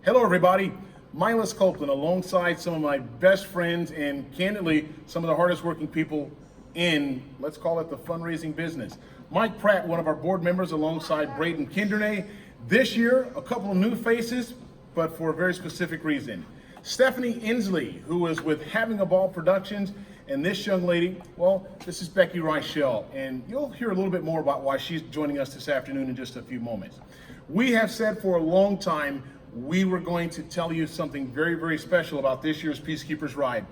Hello everybody, Miles Copeland alongside some of my best friends and candidly some of the hardest working people in, let's call it the fundraising business. Mike Pratt, one of our board members alongside Braden Kindernay. This year, a couple of new faces, but for a very specific reason. Stephanie Inslee, who is with Having a Ball Productions, and this young lady, well, this is Becky Reichel, and you'll hear a little bit more about why she's joining us this afternoon in just a few moments. We have said for a long time we were going to tell you something very, very special about this year's Peacekeepers Ride,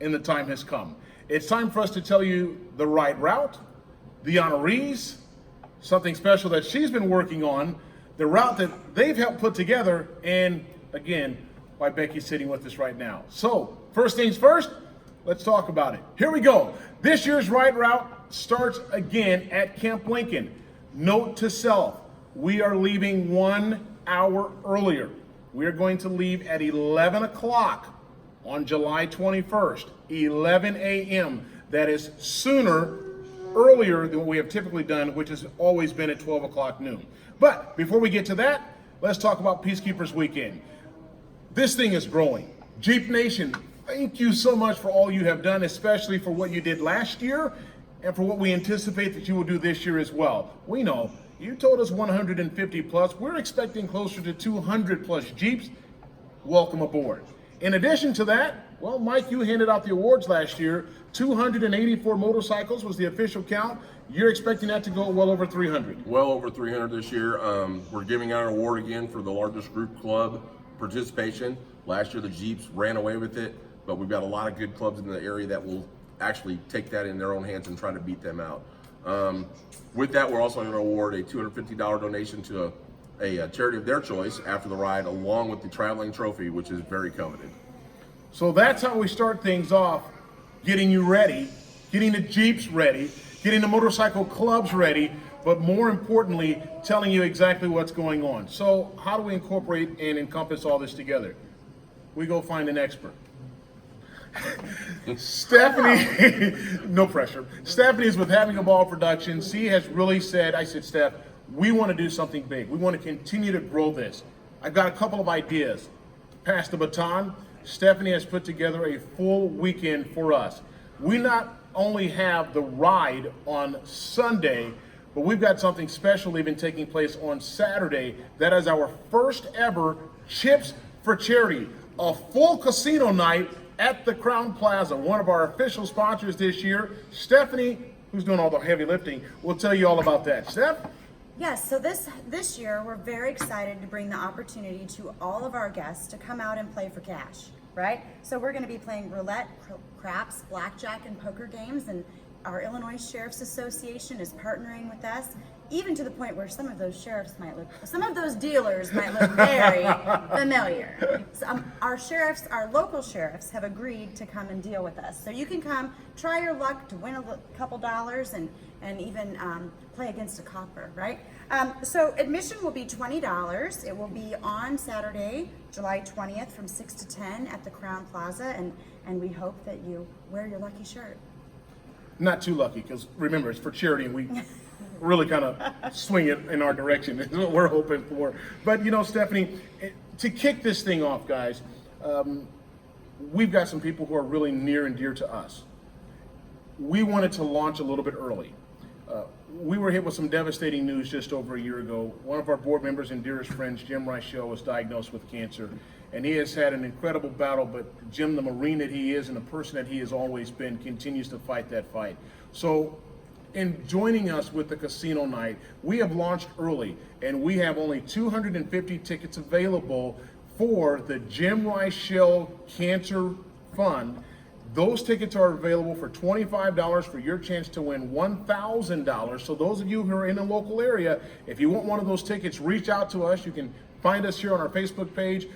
and the time has come. It's time for us to tell you the ride route, the honorees, something special that she's been working on, the route that they've helped put together, and again, why Becky's sitting with us right now. So, first things first, let's talk about it. Here we go. This year's ride route starts again at Camp Lincoln. Note to self, we are leaving 1 hour earlier. We are going to leave at 11 o'clock on July 21st, 11 a.m. That is earlier than what we have typically done, which has always been at 12 o'clock noon. But before we get to that, let's talk about Peacekeepers Weekend. This thing is growing. Jeep Nation, thank you so much for all you have done, especially for what you did last year and for what we anticipate that you will do this year as well. We know you told us 150 plus. We're expecting closer to 200 plus Jeeps. Welcome aboard. In addition to that, well, Mike, you handed out the awards last year. 284 motorcycles was the official count. You're expecting that to go well over 300. Well over 300 this year. We're giving out an award again for the largest group club participation. Last year the Jeeps ran away with it, but we've got a lot of good clubs in the area that will actually take that in their own hands and try to beat them out. With that, we're also going to award a $250 donation to a charity of their choice after the ride, along with the traveling trophy, which is very coveted. So that's how we start things off, getting you ready, getting the Jeeps ready, getting the motorcycle clubs ready, but more importantly, telling you exactly what's going on. So how do we incorporate and encompass all this together? We go find an expert. Stephanie, no pressure. Stephanie is with Having a Ball Productions. She has really said, I said, Steph, we want to do something big. We want to continue to grow this. I've got a couple of ideas. Pass the baton. Stephanie has put together a full weekend for us. We not only have the ride on Sunday, but we've got something special even taking place on Saturday. That is our first ever Chips for Charity, a full casino night at the Crown Plaza, one of our official sponsors this year. Stephanie, who's doing all the heavy lifting, will tell you all about that. Steph? Yes, so this year we're very excited to bring the opportunity to all of our guests to come out and play for cash, right? So we're going to be playing roulette, craps, blackjack, and poker games, and our Illinois Sheriff's Association is partnering with us, even to the point where some of those dealers might look very familiar. So, our local sheriffs have agreed to come and deal with us. So you can come, try your luck to win a couple dollars and even play against a copper, right? So admission will be $20. It will be on Saturday, July 20th from 6 to 10 at the Crown Plaza, and we hope that you wear your lucky shirt. Not too lucky, because remember, it's for charity and we really kind of swing it in our direction is what we're hoping for. But you know, Stephanie, to kick this thing off, guys, we've got some people who are really near and dear to us. We wanted to launch a little bit early. We were hit with some devastating news just over a year ago. One of our board members and dearest friends, Jim Reichel, was diagnosed with cancer, and he has had an incredible battle, but Jim, the Marine that he is and the person that he has always been, continues to fight that fight. So in joining us with the casino night, we have launched early, and we have only 250 tickets available for the Jim Reichel Cancer Fund. Those tickets are available for $25 for your chance to win $1,000. So those of you who are in the local area, if you want one of those tickets, reach out to us. You can find us here on our Facebook page.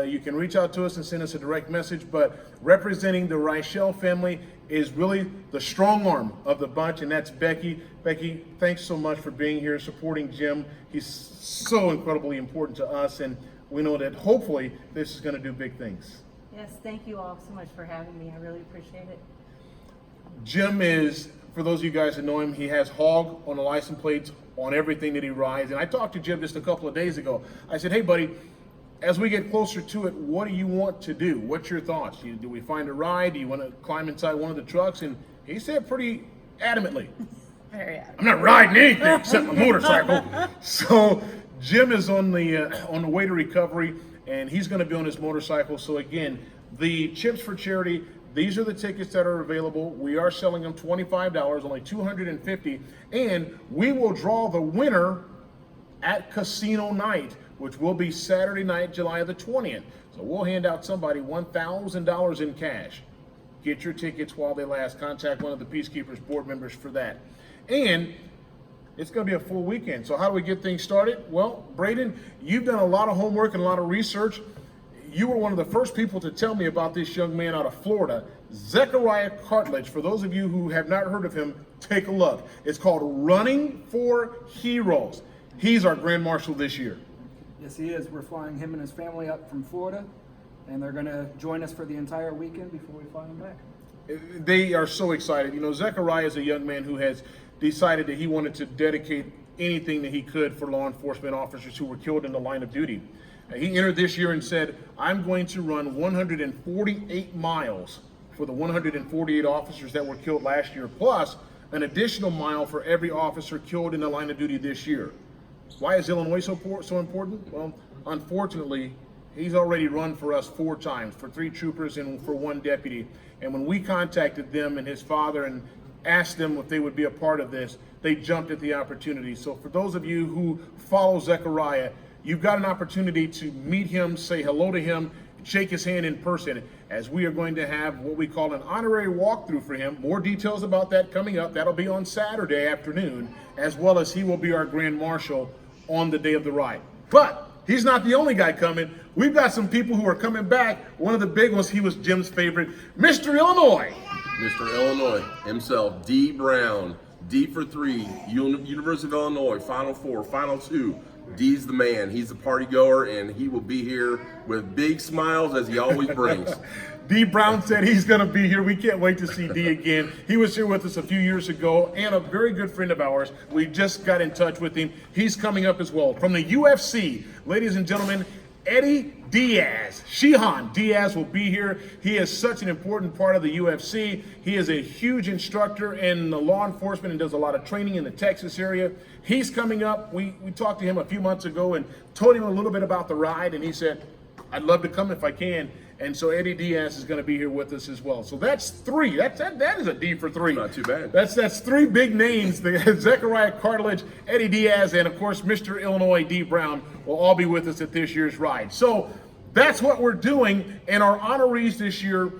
You can reach out to us and send us a direct message. But representing the Reichel family is really the strong arm of the bunch, and that's Becky. Becky, thanks so much for being here, supporting Jim. He's so incredibly important to us, and we know that hopefully this is going to do big things. Yes, thank you all so much for having me. I really appreciate it. Jim is, for those of you guys that know him, he has hog on the license plates on everything that he rides. And I talked to Jim just a couple of days ago. I said, hey buddy, as we get closer to it, what do you want to do? What's your thoughts? Do we find a ride? Do you want to climb inside one of the trucks? And he said pretty adamantly, Very out. I'm not riding anything except my motorcycle. So Jim is on the way to recovery, and he's going to be on his motorcycle. So again, the Chips for Charity, these are the tickets that are available. We are selling them $25, only $250, and we will draw the winner at Casino Night, which will be Saturday night, July the 20th. So we'll hand out somebody $1,000 in cash. Get your tickets while they last. Contact one of the Peacekeepers board members for that. And it's going to be a full weekend. So how do we get things started? Well, Braden, you've done a lot of homework and a lot of research. You were one of the first people to tell me about this young man out of Florida, Zechariah Cartledge. For those of you who have not heard of him, take a look. It's called Running for Heroes. He's our Grand Marshal this year. Yes, he is. We're flying him and his family up from Florida, and they're going to join us for the entire weekend before we fly them back. They are so excited. You know, Zechariah is a young man who has decided that he wanted to dedicate anything that he could for law enforcement officers who were killed in the line of duty. He entered this year and said, I'm going to run 148 miles for the 148 officers that were killed last year, plus an additional mile for every officer killed in the line of duty this year. Why is Illinois so important? Well, unfortunately, he's already run for us 4 times, for 3 troopers and for 1 deputy. And when we contacted them and his father and asked them if they would be a part of this, they jumped at the opportunity. So for those of you who follow Zechariah, you've got an opportunity to meet him, say hello to him, shake his hand in person, as we are going to have what we call an honorary walkthrough for him. More details about that coming up. That'll be on Saturday afternoon, as well as he will be our Grand Marshal on the day of the ride. But he's not the only guy coming. We've got some people who are coming back. One of the big ones, he was Jim's favorite, Mr. Illinois. Mr. Illinois himself, D. Brown, D for 3, University of Illinois, Final 4, Final 2. D's the man. He's the party goer, and he will be here with big smiles as he always brings. D. Brown said he's going to be here. We can't wait to see D again. He was here with us a few years ago, and a very good friend of ours. We just got in touch with him. He's coming up as well. From the UFC, ladies and gentlemen, Eddie Diaz. Shihan Diaz will be here. He is such an important part of the UFC. He is a huge instructor in the law enforcement and does a lot of training in the Texas area. He's coming up. We talked to him a few months ago and told him a little bit about the ride, and he said, I'd love to come if I can. And so Eddie Diaz is going to be here with us as well. So that's 3. That is a D for 3. Not too bad. That's 3 big names. Zechariah Cartledge, Eddie Diaz, and of course Mr. Illinois D. Brown will all be with us at this year's ride. So that's what we're doing. And our honorees this year,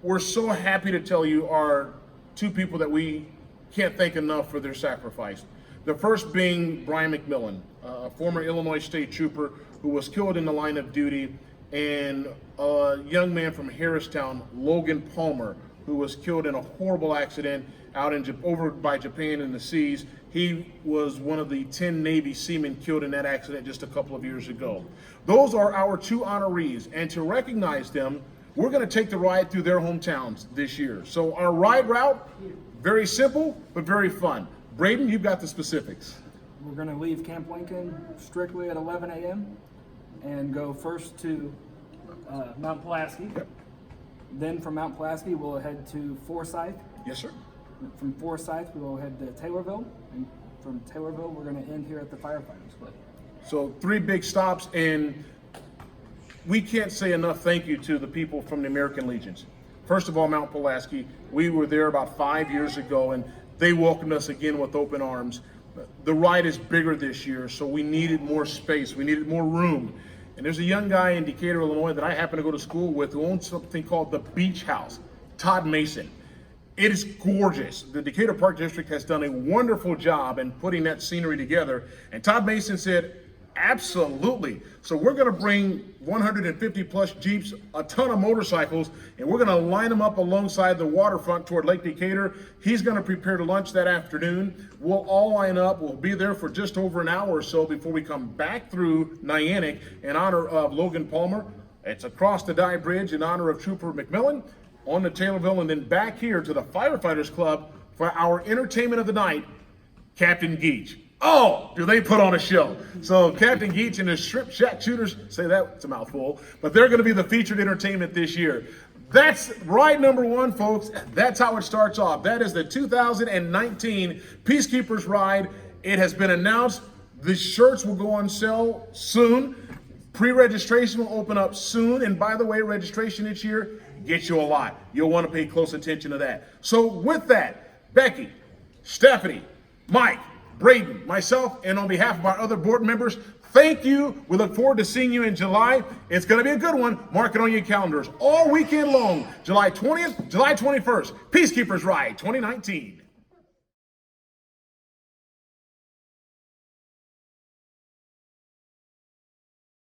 we're so happy to tell you, are 2 people that we can't thank enough for their sacrifice. The first being Brian McMillan, a former Illinois State Trooper who was killed in the line of duty, and a young man from Harristown, Logan Palmer, who was killed in a horrible accident out over by Japan in the seas. He was one of the 10 Navy seamen killed in that accident just a couple of years ago. Those are our 2 honorees, and to recognize them, we're going to take the ride through their hometowns this year. So our ride route, very simple, but very fun. Braden, you've got the specifics. We're going to leave Camp Lincoln strictly at 11 a.m. and go first to Mount Pulaski. Yep. Then from Mount Pulaski, we'll head to Forsyth. Yes, sir. From Forsyth, we will head to Taylorville. And from Taylorville, we're going to end here at the firefighters split. So 3 big stops, and we can't say enough thank you to the people from the American Legions. First of all, Mount Pulaski, we were there about 5 years ago, and they welcomed us again with open arms. The ride is bigger this year, so we needed more space. We needed more room. And there's a young guy in Decatur, Illinois that I happen to go to school with who owns something called the Beach House, Todd Mason. It is gorgeous. The Decatur Park District has done a wonderful job in putting that scenery together. And Todd Mason said, absolutely. So we're going to bring 150 plus Jeeps, a ton of motorcycles, and we're going to line them up alongside the waterfront toward Lake Decatur. He's going to prepare to lunch that afternoon. We'll all line up. We'll be there for just over an hour or so before we come back through Niantic in honor of Logan Palmer. It's across the Dye Bridge in honor of Trooper McMillan on the Taylorville, and then back here to the Firefighters Club for our entertainment of the night, Captain Geach. Oh, do they put on a show? So Captain Geach and the Shrimp Shack Shooters, say that's a mouthful, but they're going to be the featured entertainment this year. That's ride number one, folks. That's how it starts off. That is the 2019 Peacekeepers Ride. It has been announced. The shirts will go on sale soon. Pre-registration will open up soon. And by the way, registration this year gets you a lot. You'll want to pay close attention to that. So with that, Becky, Stephanie, Mike, Braden, myself, and on behalf of our other board members, thank you. We look forward to seeing you in July. It's going to be a good one. Mark it on your calendars all weekend long. July 20th, July 21st, Peacekeepers Ride 2019.